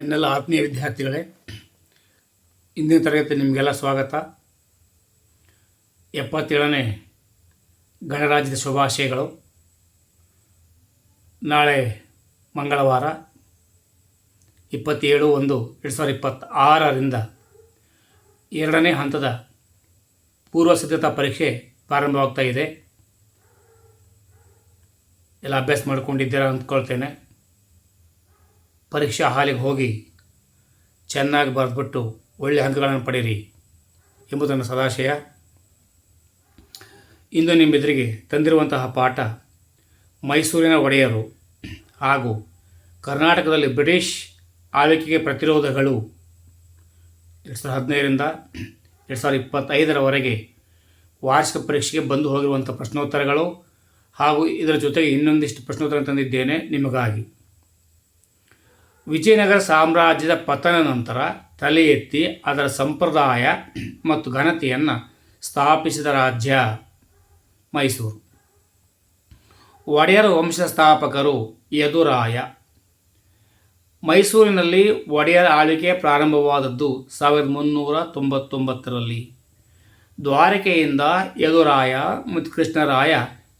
ನನ್ನೆಲ್ಲ ಆತ್ಮೀಯ ವಿದ್ಯಾರ್ಥಿಗಳೇ, ಇಂದಿನ ತರಗತಿ ನಿಮಗೆಲ್ಲ ಸ್ವಾಗತ. 77ನೇ ಗಣರಾಜ್ಯದ ಶುಭಾಶಯಗಳು. ನಾಳೆ ಮಂಗಳವಾರ 27/1/2026ರಿಂದ 2ನೇ ಹಂತದ ಪೂರ್ವ ಸಿದ್ಧತಾ ಪರೀಕ್ಷೆ ಪ್ರಾರಂಭವಾಗ್ತಾ ಇದೆ. ಎಲ್ಲ ಅಭ್ಯಾಸ ಮಾಡಿಕೊಂಡಿದ್ದೀರಾ ಅಂದ್ಕೊಳ್ತೇನೆ. ಪರೀಕ್ಷಾ ಹಾಲಿಗೆ ಹೋಗಿ ಚೆನ್ನಾಗಿ ಬರೆದ್ಬಿಟ್ಟು ಒಳ್ಳೆಯ ಅಂಕಗಳನ್ನು ಪಡೀರಿ ಎಂಬುದು ನನ್ನ ಸದಾಶಯ. ಇಂದು ನಿಮ್ಮೆದುರಿಗೆ ತಂದಿರುವಂತಹ ಪಾಠ ಮೈಸೂರಿನ ಒಡೆಯರು ಹಾಗೂ ಕರ್ನಾಟಕದಲ್ಲಿ ಬ್ರಿಟಿಷ್ ಆಳ್ವಿಕೆಗೆ ಪ್ರತಿರೋಧಗಳು 2015ರಿಂದ 2025ರವರೆಗೆ ವಾರ್ಷಿಕ ಪರೀಕ್ಷೆಗೆ ಬಂದು ಹೋಗಿರುವಂಥ ಪ್ರಶ್ನೋತ್ತರಗಳು ಹಾಗೂ ಇದರ ಜೊತೆಗೆ ಇನ್ನೊಂದಿಷ್ಟು ಪ್ರಶ್ನೋತ್ತರ ತಂದಿದ್ದೇನೆ ನಿಮಗಾಗಿ. ವಿಜಯನಗರ ಸಾಮ್ರಾಜ್ಯದ ಪತನ ನಂತರ ತಲೆ ಎತ್ತಿ ಅದರ ಸಂಪ್ರದಾಯ ಮತ್ತು ಘನತೆಯನ್ನು ಸ್ಥಾಪಿಸಿದ ರಾಜ್ಯ ಮೈಸೂರು. ಒಡೆಯರ ವಂಶದ ಸ್ಥಾಪಕರು ಯದುರಾಯ. ಮೈಸೂರಿನಲ್ಲಿ ಒಡೆಯರ ಆಳ್ವಿಕೆ ಪ್ರಾರಂಭವಾದದ್ದು 1399ರಲ್ಲಿ. ದ್ವಾರಕೆಯಿಂದ ಯದುರಾಯ ಮತ್ತು ಕೃಷ್ಣರಾಯ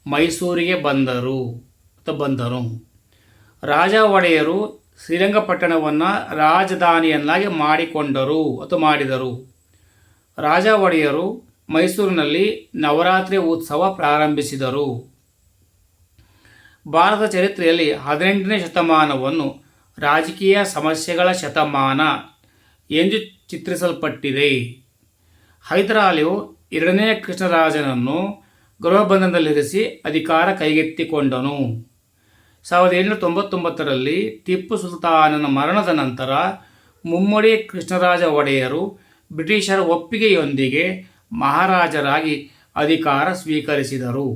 ಮೈಸೂರಿಗೆ ಬಂದರು. ರಾಜ ಒಡೆಯರು ಶ್ರೀರಂಗಪಟ್ಟಣವನ್ನು ರಾಜಧಾನಿಯನ್ನಾಗಿ ಮಾಡಿದರು. ರಾಜ ಒಡೆಯರು ಮೈಸೂರಿನಲ್ಲಿ ನವರಾತ್ರಿ ಉತ್ಸವ ಪ್ರಾರಂಭಿಸಿದರು. ಭಾರತ ಚರಿತ್ರೆಯಲ್ಲಿ 18ನೇ ಶತಮಾನವನ್ನು ರಾಜಕೀಯ ಸಮಸ್ಯೆಗಳ ಶತಮಾನ ಎಂದು ಚಿತ್ರಿಸಲ್ಪಟ್ಟಿದೆ. ಹೈದರಾಲಿಯು 2ನೇ ಕೃಷ್ಣರಾಜನನ್ನು ಗೃಹಬಂಧನದಲ್ಲಿರಿಸಿ ಅಧಿಕಾರ ಕೈಗೆತ್ತಿಕೊಂಡನು. 1799ರಲ್ಲಿ ಟಿಪ್ಪು ಸುಲ್ತಾನನ ಮರಣದ ನಂತರ ಮುಮ್ಮಡಿ ಕೃಷ್ಣರಾಜ ಒಡೆಯರು ಬ್ರಿಟಿಷರ ಒಪ್ಪಿಗೆಯೊಂದಿಗೆ ಮಹಾರಾಜರಾಗಿ ಅಧಿಕಾರ ಸ್ವೀಕರಿಸಿದರು.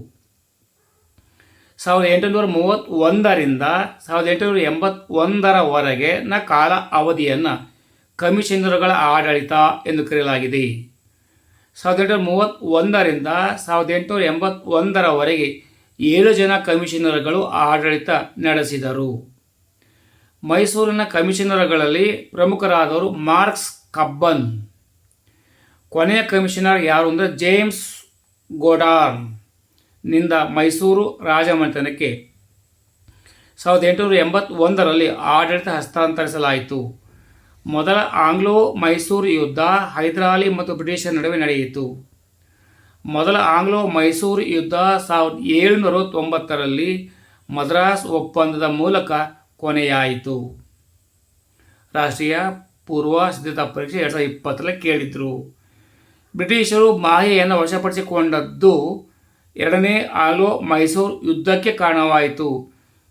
1831ರಿಂದ 1881ರವರೆಗಿನ ಕಾಲ ಅವಧಿಯನ್ನು ಕಮಿಷನರುಗಳ ಆಡಳಿತ ಎಂದು ಕರೆಯಲಾಗಿದೆ. 1831ರಿಂದ 1881ರವರೆಗೆ 7 ಜನ ಕಮಿಷನರ್ಗಳು ಆಡಳಿತ ನಡೆಸಿದರು. ಮೈಸೂರಿನ ಕಮಿಷನರ್ಗಳಲ್ಲಿ ಪ್ರಮುಖರಾದವರು ಮಾರ್ಕ್ಸ್ ಕಬ್ಬನ್. ಕೊನೆಯ ಕಮಿಷನರ್ ಯಾರು ಅಂದರೆ ಜೇಮ್ಸ್ ಗೋಡಾರ್ನ್ ನಿಂದ ಮೈಸೂರು ರಾಜಮನೆತನಕ್ಕೆ 1881ರಲ್ಲಿ ಆಡಳಿತ ಹಸ್ತಾಂತರಿಸಲಾಯಿತು. ಮೊದಲ ಆಂಗ್ಲೋ ಮೈಸೂರು ಯುದ್ಧ ಹೈದರಾಲಿ ಮತ್ತು ಬ್ರಿಟಿಷರ ನಡುವೆ ನಡೆಯಿತು. ಮೊದಲ ಆಂಗ್ಲೋ ಮೈಸೂರು ಯುದ್ಧ 1790ರಲ್ಲಿ ಮದ್ರಾಸ್ ಒಪ್ಪಂದದ ಮೂಲಕ ಕೊನೆಯಾಯಿತು. ರಾಷ್ಟ್ರೀಯ ಪೂರ್ವ ಸಿದ್ಧತಾ ಪರೀಕ್ಷೆ 2020ರಲ್ಲಿ ಕೇಳಿದ್ರು. ಬ್ರಿಟಿಷರು ಮಾಹೆಯನ್ನು ವಶಪಡಿಸಿಕೊಂಡದ್ದು 2ನೇ ಆಂಗ್ಲೋ ಮೈಸೂರು ಯುದ್ಧಕ್ಕೆ ಕಾರಣವಾಯಿತು.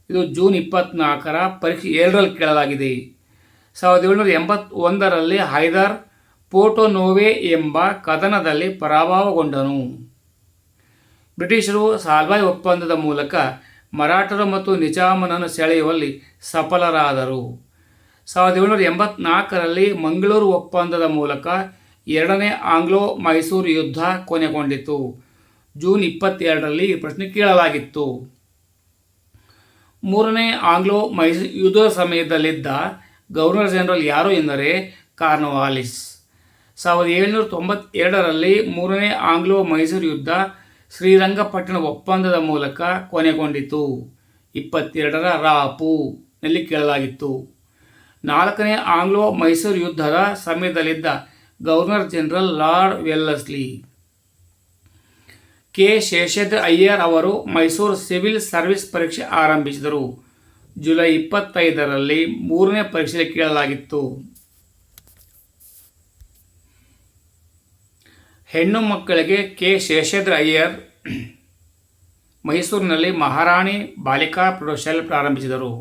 ಇದು ಜೂನ್ 24ರ ಪರೀಕ್ಷೆ 2ರಲ್ಲಿ ಕೇಳಲಾಗಿದೆ. 1781ರಲ್ಲಿ ಹೈದರ್ ಪೋರ್ಟೊನೋವೆ ಎಂಬ ಕದನದಲ್ಲಿ ಪರಾಭವಗೊಂಡನು. ಬ್ರಿಟಿಷರು ಸಾಲ್ವಾಯ್ ಒಪ್ಪಂದದ ಮೂಲಕ ಮರಾಠರು ಮತ್ತು ನಿಜಾಮನನ್ನು ಸೆಳೆಯುವಲ್ಲಿ ಸಫಲರಾದರು. 1784ರಲ್ಲಿ ಮಂಗಳೂರು ಒಪ್ಪಂದದ ಮೂಲಕ 2ನೇ ಆಂಗ್ಲೋ ಮೈಸೂರು ಯುದ್ಧ ಕೊನೆಗೊಂಡಿತು. ಜೂನ್ 22ರಲ್ಲಿ ಈ ಪ್ರಶ್ನೆ ಕೇಳಲಾಗಿತ್ತು. 3ನೇ ಆಂಗ್ಲೋ ಮೈಸೂರು ಯುದ್ಧದ ಸಮಯದಲ್ಲಿದ್ದ ಗವರ್ನರ್ ಜನರಲ್ ಯಾರು ಎಂದರೆ ಕಾರ್ನ್ವಾಲಿಸ್. 1792ರಲ್ಲಿ 3ನೇ ಆಂಗ್ಲೋ ಮೈಸೂರು ಯುದ್ಧ ಶ್ರೀರಂಗಪಟ್ಟಣ ಒಪ್ಪಂದದ ಮೂಲಕ ಕೊನೆಗೊಂಡಿತು. 22ರ ರಾಪು ನಲ್ಲಿ ಕೇಳಲಾಗಿತ್ತು. 4ನೇ ಆಂಗ್ಲೋ ಮೈಸೂರು ಯುದ್ಧದ ಸಮಯದಲ್ಲಿದ್ದ governor general Lord Wellesley. K. Seshadri Iyer ಅವರು ಮೈಸೂರು ಸಿವಿಲ್ ಸರ್ವಿಸ್ ಪರೀಕ್ಷೆ ಆರಂಭಿಸಿದರು. ಜುಲೈ 25ರಲ್ಲಿ 3ನೇ ಪರೀಕ್ಷೆ ಕೇಳಲಾಗಿತ್ತು. ಹೆಣ್ಣು ಮಕ್ಕಳಿಗೆ ಕೆ. ಶೇಷಾದ್ರಿ ಅಯ್ಯರ್ ಮೈಸೂರಿನಲ್ಲಿ ಮಹಾರಾಣಿ ಬಾಲಿಕಾ ಪ್ರೌಢಶಾಲೆ ಪ್ರಾರಂಭಿಸಿದರು.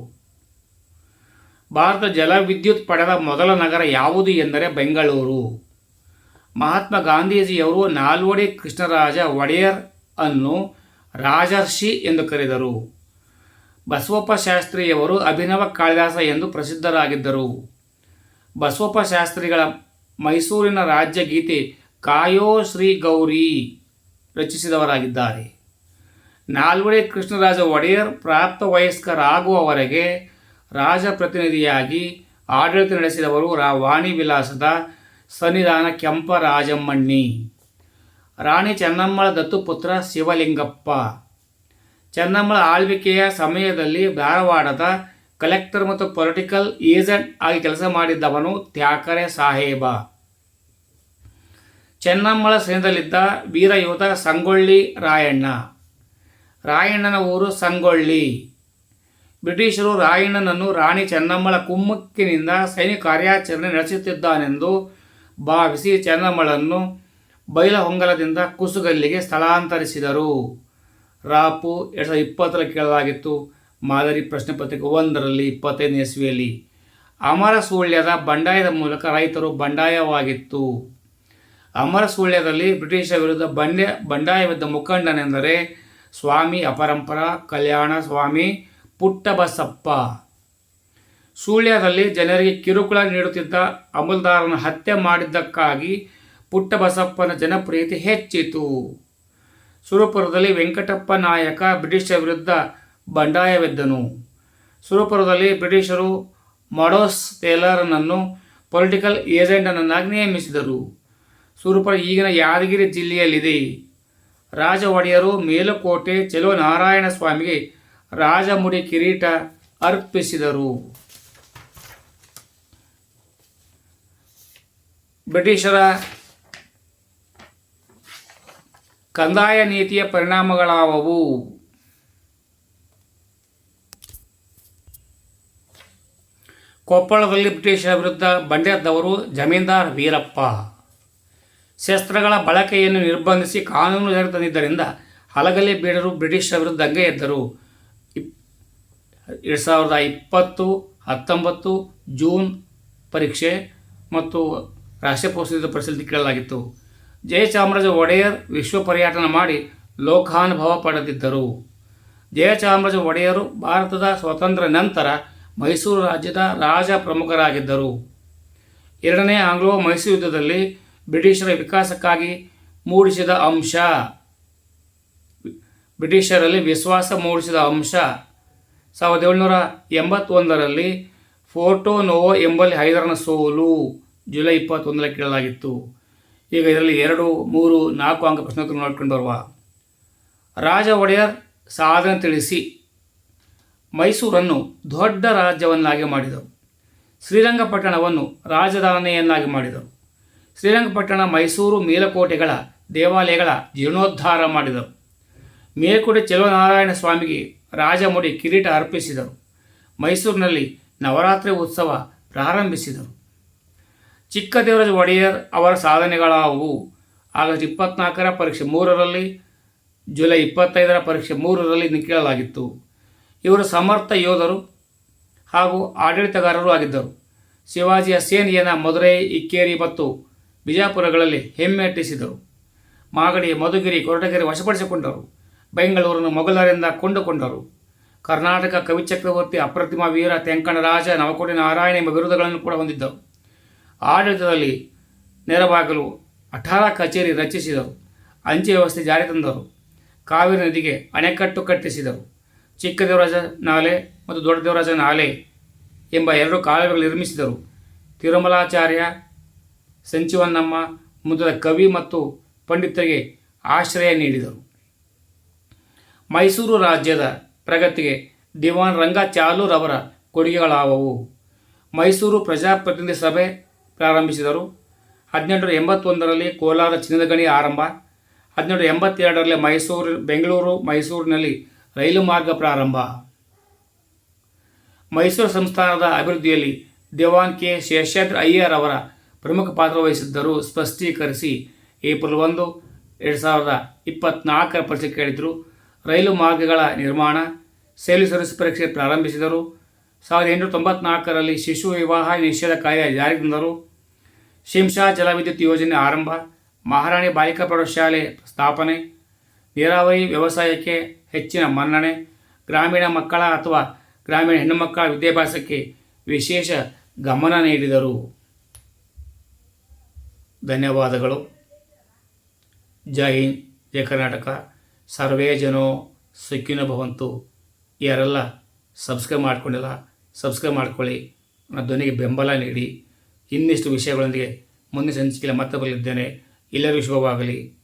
ಭಾರತ ಜಲವಿದ್ಯುತ್ ಪಡೆದ ಮೊದಲ ನಗರ ಯಾವುದು ಎಂದರೆ ಬೆಂಗಳೂರು. ಮಹಾತ್ಮ ಗಾಂಧೀಜಿಯವರು ನಾಲ್ವಡಿ ಕೃಷ್ಣರಾಜ ಒಡೆಯರ್ ಅನ್ನು ರಾಜರ್ಷಿ ಎಂದು ಕರೆದರು. ಬಸವಪ್ಪ ಶಾಸ್ತ್ರಿಯವರು ಅಭಿನವ ಕಾಳಿದಾಸ ಎಂದು ಪ್ರಸಿದ್ಧರಾಗಿದ್ದರು. ಬಸವಪ್ಪ ಶಾಸ್ತ್ರಿಗಳ ಮೈಸೂರಿನ ರಾಜ್ಯ ಗೀತೆ ಕಾಯೋ ಶ್ರೀ ಗೌರಿ ರಚಿಸಿದವರಾಗಿದ್ದಾರೆ. ನಾಲ್ವಡಿ ಕೃಷ್ಣರಾಜ ಒಡೆಯರ್ ಪ್ರಾಪ್ತ ವಯಸ್ಕರಾಗುವವರೆಗೆ ರಾಜಪ್ರತಿನಿಧಿಯಾಗಿ ಆಡಳಿತ ನಡೆಸಿದವರು ವಾಣಿ ವಿಲಾಸದ ಸನ್ನಿಧಾನ ಕೆಂಪರಾಜಮ್ಮಣ್ಣಿ. ರಾಣಿ ಚೆನ್ನಮ್ಮಳ ದತ್ತುಪುತ್ರ ಶಿವಲಿಂಗಪ್ಪ. ಚೆನ್ನಮ್ಮಳ ಆಳ್ವಿಕೆಯ ಸಮಯದಲ್ಲಿ ಧಾರವಾಡದ ಕಲೆಕ್ಟರ್ ಮತ್ತು ಪೊಲಿಟಿಕಲ್ ಏಜೆಂಟ್ ಆಗಿ ಕೆಲಸ ಮಾಡಿದ್ದವನು ತ್ಯಾಕರೆ ಸಾಹೇಬ. ಚೆನ್ನಮ್ಮಳ ಸೈನ್ಯದಲ್ಲಿದ್ದ ವೀರಯೋಧ ಸಂಗೊಳ್ಳಿ ರಾಯಣ್ಣ. ರಾಯಣ್ಣನ ಊರು ಸಂಗೊಳ್ಳಿ. ಬ್ರಿಟಿಷರು ರಾಯಣ್ಣನನ್ನು ರಾಣಿ ಚೆನ್ನಮ್ಮಳ ಕುಮ್ಮಕ್ಕಿನಿಂದ ಸೈನಿಕ ಕಾರ್ಯಾಚರಣೆ ನಡೆಸುತ್ತಿದ್ದಾನೆಂದು ಭಾವಿಸಿ ಚೆನ್ನಮ್ಮಳನ್ನು ಬೈಲಹೊಂಗಲದಿಂದ ಕುಸುಗಲ್ಲಿಗೆ ಸ್ಥಳಾಂತರಿಸಿದರು. ರಾಪು 2020 ಕೇಳಲಾಗಿತ್ತು. ಮಾದರಿ ಪ್ರಶ್ನೆ ಪತ್ರಿಕೆ 1ರಲ್ಲಿ 25ನೇ ಇಸ್ವಿಯಲ್ಲಿ. ಅಮರಸೂಳ್ಯದ ಬಂಡಾಯದ ಮೂಲಕ ರೈತರು ಬಂಡಾಯವಾಗಿತ್ತು. ಅಮರಸೂಳ್ಯದಲ್ಲಿ ಬ್ರಿಟಿಷರ ವಿರುದ್ಧ ಬಂಡಾಯವಿದ್ದ ಮುಖಂಡನೆಂದರೆ ಸ್ವಾಮಿ ಅಪರಂಪರ ಕಲ್ಯಾಣ ಸ್ವಾಮಿ ಪುಟ್ಟಬಸಪ್ಪ. ಸುಳ್ಯದಲ್ಲಿ ಜನರಿಗೆ ಕಿರುಕುಳ ನೀಡುತ್ತಿದ್ದ ಅಮಲ್ದಾರನ ಹತ್ಯೆ ಮಾಡಿದ್ದಕ್ಕಾಗಿ ಪುಟ್ಟಬಸಪ್ಪನ ಜನಪ್ರಿಯತೆ ಹೆಚ್ಚಿತು. ಸುರಪುರದಲ್ಲಿ ವೆಂಕಟಪ್ಪ ನಾಯಕ ಬ್ರಿಟಿಷರ ವಿರುದ್ಧ ಬಂಡಾಯವೆದ್ದನು. ಸುರಪುರದಲ್ಲಿ ಬ್ರಿಟಿಷರು ಮಡೋಸ್ ಟೇಲರನನ್ನು ಪೊಲಿಟಿಕಲ್ ಏಜೆಂಟನನ್ನಾಗಿ ನೇಮಿಸಿದರು. ಸುರಪುರ ಈಗಿನ ಯಾದಗಿರಿ ಜಿಲ್ಲೆಯಲ್ಲಿದೆ. ರಾಜ ಒಡೆಯರು ಮೇಲುಕೋಟೆ ಚೆಲುವ ನಾರಾಯಣ ಸ್ವಾಮಿಗೆ ರಾಜಮುಡಿ ಕಿರೀಟ ಅರ್ಪಿಸಿದರು. ಬ್ರಿಟಿಷರ ಕಂದಾಯ ನೀತಿಯ ಪರಿಣಾಮಗಳಾವವು? ಕೊಪ್ಪಳದಲ್ಲಿ ಬ್ರಿಟಿಷರ ವಿರುದ್ಧ ಬಂಡೆದ್ದವರು ಜಮೀನ್ದಾರ್ ವೀರಪ್ಪ. ಶಸ್ತ್ರಗಳ ಬಳಕೆಯನ್ನು ನಿರ್ಬಂಧಿಸಿ ಕಾನೂನು ಜಾರಿಗೆ ತಂದಿದ್ದರಿಂದ ಹಲಗಲಿ ಬೇಡರು ಬ್ರಿಟಿಷರ ವಿರುದ್ಧ ದಂಗೆ ಎದ್ದರು. 2020, 19 ಜೂನ್ ಪರೀಕ್ಷೆ ಮತ್ತು ರಾಷ್ಟ್ರೀಯ ಪೋಷಿತ ಪರಿಸ್ಥಿತಿ ಕೇಳಲಾಗಿತ್ತು. ಜಯಚಾಮರಾಜ ಒಡೆಯರ್ ವಿಶ್ವ ಪರ್ಯಟನ ಮಾಡಿ ಲೋಕಾನುಭವ ಪಡೆದಿದ್ದರು. ಜಯಚಾಮರಾಜ ಒಡೆಯರು ಭಾರತದ ಸ್ವಾತಂತ್ರ್ಯ ನಂತರ ಮೈಸೂರು ರಾಜ್ಯದ ರಾಜ ಪ್ರಮುಖರಾಗಿದ್ದರು. 2ನೇ ಆಂಗ್ಲೋ ಮೈಸೂರು ಯುದ್ಧದಲ್ಲಿ ಬ್ರಿಟಿಷರ ವಿಕಾಸಕ್ಕಾಗಿ ಮೂಡಿಸಿದ ಅಂಶ. ಬ್ರಿಟಿಷರಲ್ಲಿ ವಿಶ್ವಾಸ ಮೂಡಿಸಿದ ಅಂಶ. 1781ರಲ್ಲಿ ಫೋರ್ಟೋ ನೋವೋ ಎಂಬಲ್ಲಿ ಹೈದರನ ಸೋಲು ಜುಲೈ 21 ಕೇಳಲಾಗಿತ್ತು. ಈಗ ಇದರಲ್ಲಿ 2, 3, 4 ಅಂಕ ಪ್ರಶ್ನೋತ್ತರ ನೋಡ್ಕೊಂಡು ಬರುವ. ರಾಜ ಒಡೆಯರ್ ಸಾಧನೆ ತಿಳಿಸಿ. ಮೈಸೂರನ್ನು ದೊಡ್ಡ ರಾಜ್ಯವನ್ನಾಗಿ ಮಾಡಿದರು. ಶ್ರೀರಂಗಪಟ್ಟಣವನ್ನು ರಾಜಧಾನಿಯನ್ನಾಗಿ ಮಾಡಿದರು. ಶ್ರೀರಂಗಪಟ್ಟಣ ಮೈಸೂರು ಮೇಲುಕೋಟೆಗಳ ದೇವಾಲಯಗಳ ಜೀರ್ಣೋದ್ಧಾರ ಮಾಡಿದರು. ಮೇಲುಕೋಟೆ ಚೆಲುವನಾರಾಯಣ ಸ್ವಾಮಿಗೆ ರಾಜಮುಡಿ ಕಿರೀಟ ಅರ್ಪಿಸಿದರು. ಮೈಸೂರಿನಲ್ಲಿ ನವರಾತ್ರಿ ಉತ್ಸವ ಪ್ರಾರಂಭಿಸಿದರು. ಚಿಕ್ಕದೇವರಾಜ ಒಡೆಯರ್ ಅವರ ಸಾಧನೆಗಳಾವುವು? ಆಗಸ್ಟ್ 24ರ ಪರೀಕ್ಷೆ 3ರಲ್ಲಿ, ಜುಲೈ 25ರ ಪರೀಕ್ಷೆ 3ರಲ್ಲಿ ಕೇಳಲಾಗಿತ್ತು. ಇವರು ಸಮರ್ಥ ಯೋಧರು ಹಾಗೂ ಆಡಳಿತಗಾರರು ಆಗಿದ್ದರು. ಶಿವಾಜಿಯ ಸೇನೆಯನ್ನು ಮಧುರೈ, ಇಕ್ಕೇರಿ ಮತ್ತು ಬಿಜಾಪುರಗಳಲ್ಲಿ ಹಿಮ್ಮೆಟ್ಟಿಸಿದರು. ಮಾಗಡಿ, ಮಧುಗಿರಿ, ಕೊರಟಗೆರೆ ವಶಪಡಿಸಿಕೊಂಡರು. ಬೆಂಗಳೂರನ್ನು ಮೊಘಲರಿಂದ ಕೊಂಡುಕೊಂಡರು. ಕರ್ನಾಟಕ ಕವಿಚಕ್ರವರ್ತಿ, ಅಪ್ರತಿಮ ವೀರ, ತೆಂಕಣರಾಜ, ನವಕೋಟೆ ನಾರಾಯಣ ಎಂಬ ಬಿರುದುಗಳನ್ನು ಕೂಡ ಹೊಂದಿದ್ದರು. ಆಡಳಿತದಲ್ಲಿ ನೆರವಾಗಲು 18 ಕಚೇರಿ ರಚಿಸಿದರು. ಅಂಚೆ ವ್ಯವಸ್ಥೆ ಜಾರಿ ತಂದರು. ಕಾವೇರಿ ನದಿಗೆ ಅಣೆಕಟ್ಟು ಕಟ್ಟಿಸಿದರು. ಚಿಕ್ಕದೇವರಾಜ ನಾಲೆ ಮತ್ತು ದೊಡ್ಡದೇವರಾಜ ನಾಲೆ ಎಂಬ 2 ಕಾಲುವೆಗಳು ನಿರ್ಮಿಸಿದರು. ತಿರುಮಲಾಚಾರ್ಯ, ಸಂಚಿವನ್ನಮ್ಮ ಮುಂತಾದ ಕವಿ ಮತ್ತು ಪಂಡಿತರಿಗೆ ಆಶ್ರಯ ನೀಡಿದರು. ಮೈಸೂರು ರಾಜ್ಯದ ಪ್ರಗತಿಗೆ ದಿವಾನ್ ರಂಗಚಾಲೂರ್ ಅವರ ಕೊಡುಗೆಗಳಾವವು? ಮೈಸೂರು ಪ್ರಜಾಪ್ರತಿನಿಧಿ ಸಭೆ ಪ್ರಾರಂಭಿಸಿದರು. 1881ರಲ್ಲಿ ಕೋಲಾರ ಚಿನ್ನದ ಗಣಿ ಆರಂಭ. 1882ರಲ್ಲಿ ಬೆಂಗಳೂರು ಮೈಸೂರಿನಲ್ಲಿ ರೈಲು ಮಾರ್ಗ ಪ್ರಾರಂಭ. ಮೈಸೂರು ಸಂಸ್ಥಾನದ ಅಭಿವೃದ್ಧಿಯಲ್ಲಿ ದಿವಾನ್ ಕೆ ಶೇಷಾದ್ರಿ ಅಯ್ಯರ್ ಅವರ ಪ್ರಮುಖ ಪಾತ್ರ ವಹಿಸಿದ್ದರು. ಸ್ಪಷ್ಟೀಕರಿಸಿ. ಏಪ್ರಿಲ್ 1, 2024ರ ಪರೀಕ್ಷೆ ಕೇಳಿದರು. ರೈಲು ಮಾರ್ಗಗಳ ನಿರ್ಮಾಣ, ಸೇಲು ಸರ್ವಿಸ್ ಪರೀಕ್ಷೆ ಪ್ರಾರಂಭಿಸಿದರು. 1894ರಲ್ಲಿ ಶಿಶು ವಿವಾಹ ನಿಷೇಧ ಕಾಯ್ದೆ ಜಾರಿಗೆ ತಂದರು. ಶಿಂಷಾ ಜಲವಿದ್ಯುತ್ ಯೋಜನೆ ಆರಂಭ. ಮಹಾರಾಣಿ ಬಾಲಿಕಾ ಪ್ರೌಢಶಾಲೆ ಸ್ಥಾಪನೆ. ನೀರಾವರಿ ವ್ಯವಸಾಯಕ್ಕೆ ಹೆಚ್ಚಿನ ಮನ್ನಣೆ. ಗ್ರಾಮೀಣ ಮಕ್ಕಳ ಅಥವಾ ಗ್ರಾಮೀಣ ಹೆಣ್ಣುಮಕ್ಕಳ ವಿದ್ಯಾಭ್ಯಾಸಕ್ಕೆ ವಿಶೇಷ ಗಮನ ನೀಡಿದರು. ಧನ್ಯವಾದಗಳು. ಜೈ ಹಿಂದ್, ಜೈ ಕರ್ನಾಟಕ. ಸರ್ವೇ ಜನೋ ಸುಖಿನೋ ಭವಂತು. ಯಾರೆಲ್ಲ ಸಬ್ಸ್ಕ್ರೈಬ್ ಮಾಡ್ಕೊಂಡಿಲ್ಲ ಸಬ್ಸ್ಕ್ರೈಬ್ ಮಾಡ್ಕೊಳ್ಳಿ. ನನ್ನ ಧ್ವನಿಗೆ ಬೆಂಬಲ ನೀಡಿ ಇನ್ನಿಷ್ಟು ವಿಷಯಗಳೊಂದಿಗೆ ಮುಂದಿನ ಸಂಚಿಕೆಯಲ್ಲಿ ಮತ್ತೆ ಬರಲಿದ್ದೇನೆ. ಎಲ್ಲರಿಗೂ ಶುಭವಾಗಲಿ.